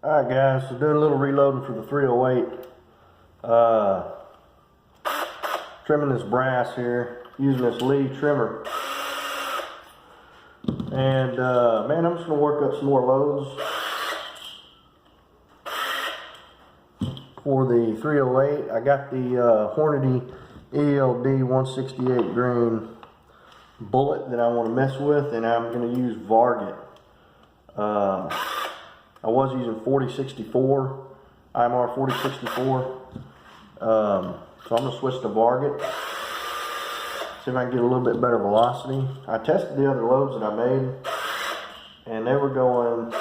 Alright guys, so doing a little reloading for the 308. Trimming this brass here, using this Lee trimmer. And man, I'm just going to work up some more loads for the 308. I got the Hornady ELD 168 grain bullet that I want to mess with, and I'm going to use Varget. I was using 4064, IMR 4064. So I'm going to switch to Varget. See if I can get a little bit better velocity. I tested the other loads that I made, and they were going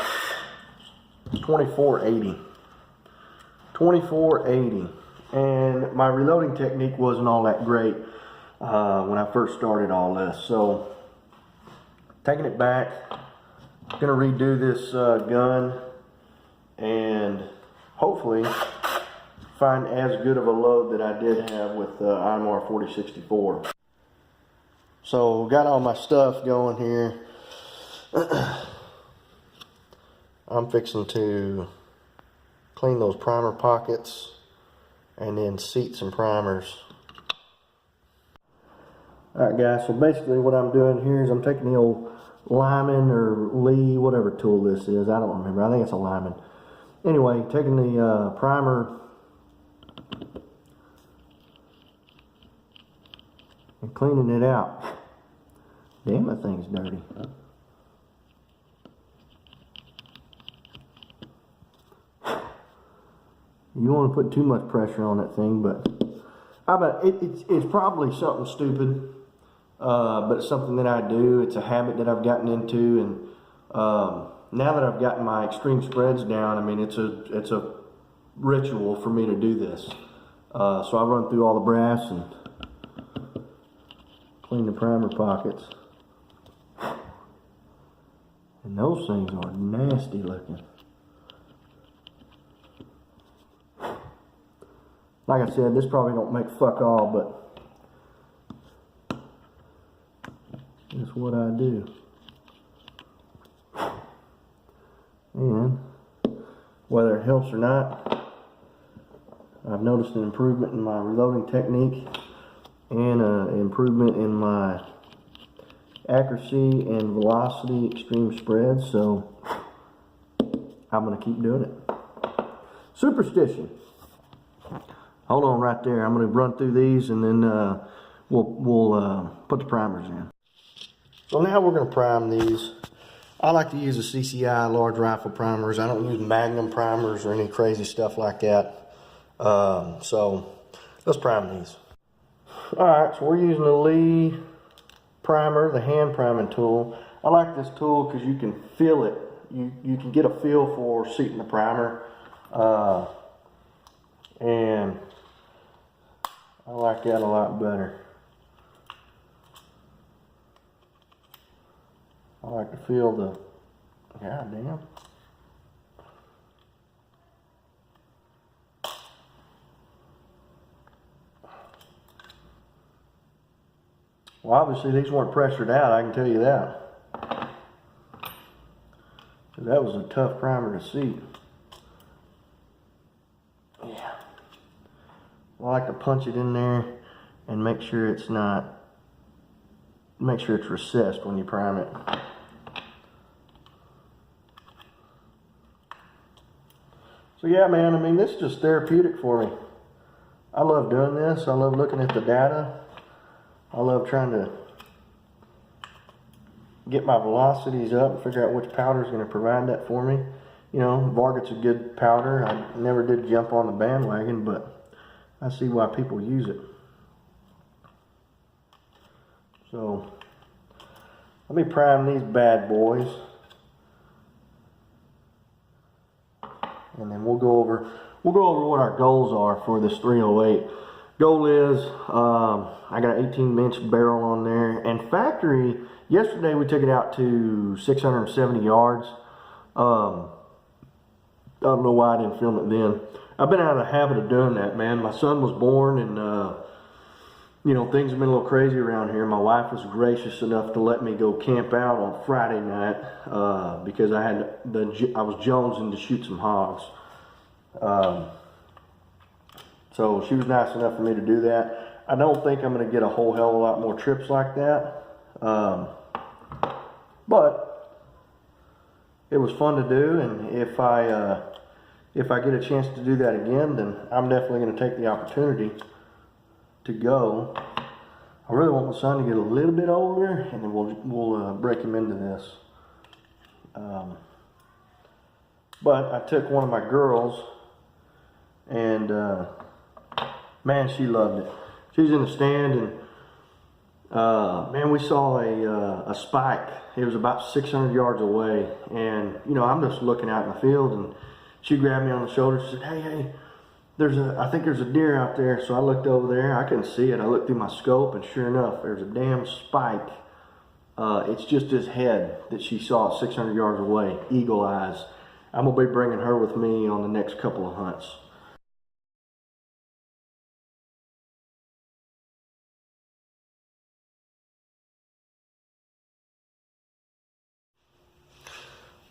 2480. 2480. And my reloading technique wasn't all that great when I first started all this. So, taking it back, I'm going to redo this gun and hopefully find as good of a load that I did have with IMR 4064. So got all my stuff going here. I'm fixing to clean those primer pockets and then seat some primers. Alright guys, so basically what I'm doing here is I'm taking the old Lyman or Lee, whatever tool this is, I don't remember, I think it's a Lyman. Anyway, taking the primer and cleaning it out. Damn, that thing's dirty. You want to put too much pressure on that thing, but it's probably something stupid, but it's something that I do. It's a habit that I've gotten into, and now that I've gotten my extreme spreads down, I mean, it's a ritual for me to do this. So I run through all the brass and clean the primer pockets. And those things are nasty looking. Like I said, this probably don't make fuck all, but it's what I do. And whether it helps or not, I've noticed an improvement in my reloading technique and an improvement in my accuracy and velocity extreme spreads, so I'm going to keep doing it. Superstition. Hold on right there. I'm going to run through these and then we'll put the primers in. So now we're going to prime these. I like to use the CCI large rifle primers. I don't use Magnum primers or any crazy stuff like that. So let's prime these. Alright, so we're using the Lee primer, the hand priming tool. I like this tool because you can feel it. You can get a feel for seating the primer. And I like that a lot better. I like to feel the, goddamn. Well, obviously these weren't pressured out, I can tell you that. That was a tough primer to seat. Yeah. I like to punch it in there and make sure it's recessed when you prime it. So yeah, man, I mean, this is just therapeutic for me. I love doing this. I love looking at the data. I love trying to get my velocities up and figure out which powder is going to provide that for me. You know, Varget's a good powder. I never did jump on the bandwagon, but I see why people use it. So, let me prime these bad boys. And then we'll go over what our goals are for this 308. Goal is, I got an 18-inch barrel on there, and factory, yesterday we took it out to 670 yards. I don't know why I didn't film it then. I've been out of the habit of doing that, man. My son was born, and you know, things have been a little crazy around here. My wife was gracious enough to let me go camp out on Friday night because I was jonesing to shoot some hogs. So she was nice enough for me to do that. I don't think I'm going to get a whole hell of a lot more trips like that. But it was fun to do, and if I get a chance to do that again, then I'm definitely going to take the opportunity to go. I really want my son to get a little bit older, and then we'll break him into this. But I took one of my girls, and man, she loved it. She's in the stand, and man, we saw a spike. It was about 600 yards away, and you know, I'm just looking out in the field, and she grabbed me on the shoulder. She said, "Hey, I think there's a deer out there." So I looked over there. I couldn't see it. I looked through my scope, and sure enough, there's a damn spike. It's just his head that she saw 600 yards away, eagle eyes. I'm gonna be bringing her with me on the next couple of hunts.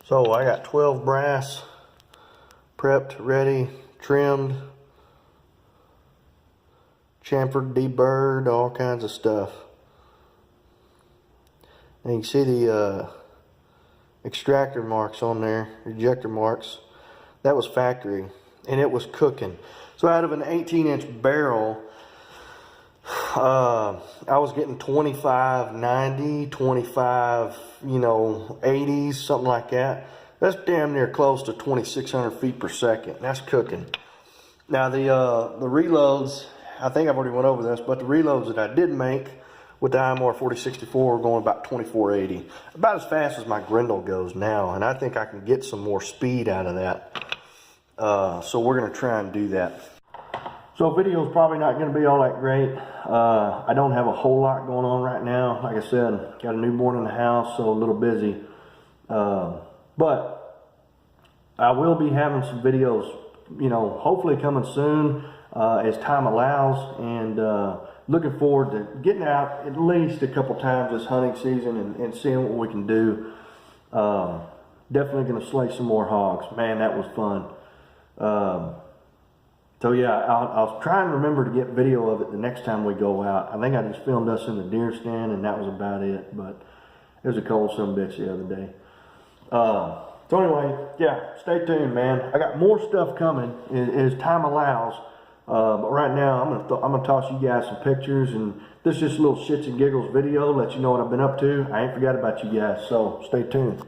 So I got 12 brass prepped, ready, trimmed, chamfered, deburred, all kinds of stuff. And you can see the extractor marks on there, ejector marks. That was factory, and it was cooking. So out of an 18-inch barrel, I was getting 25, 90, 25, you know, 80s, something like that. That's damn near close to 2,600 feet per second. That's cooking. Now the reloads, I think I've already went over this, but the reloads that I did make with the IMR 4064 are going about 2480. About as fast as my Grendel goes now, and I think I can get some more speed out of that. So we're gonna try and do that. So video's probably not going to be all that great. I don't have a whole lot going on right now. Like I said, got a newborn in the house, so a little busy. But I will be having some videos, you know, hopefully coming soon as time allows. And looking forward to getting out at least a couple times this hunting season and seeing what we can do. Definitely going to slay some more hogs. Man, that was fun. So yeah, I'll try and remember to get video of it the next time we go out. I think I just filmed us in the deer stand, and that was about it. But it was a cold son of a bitch the other day. So anyway, yeah, stay tuned, man. I got more stuff coming as time allows. But right now, I'm gonna toss you guys some pictures, and this is just a little shits and giggles video, let you know what I've been up to. I ain't forgot about you guys, so stay tuned.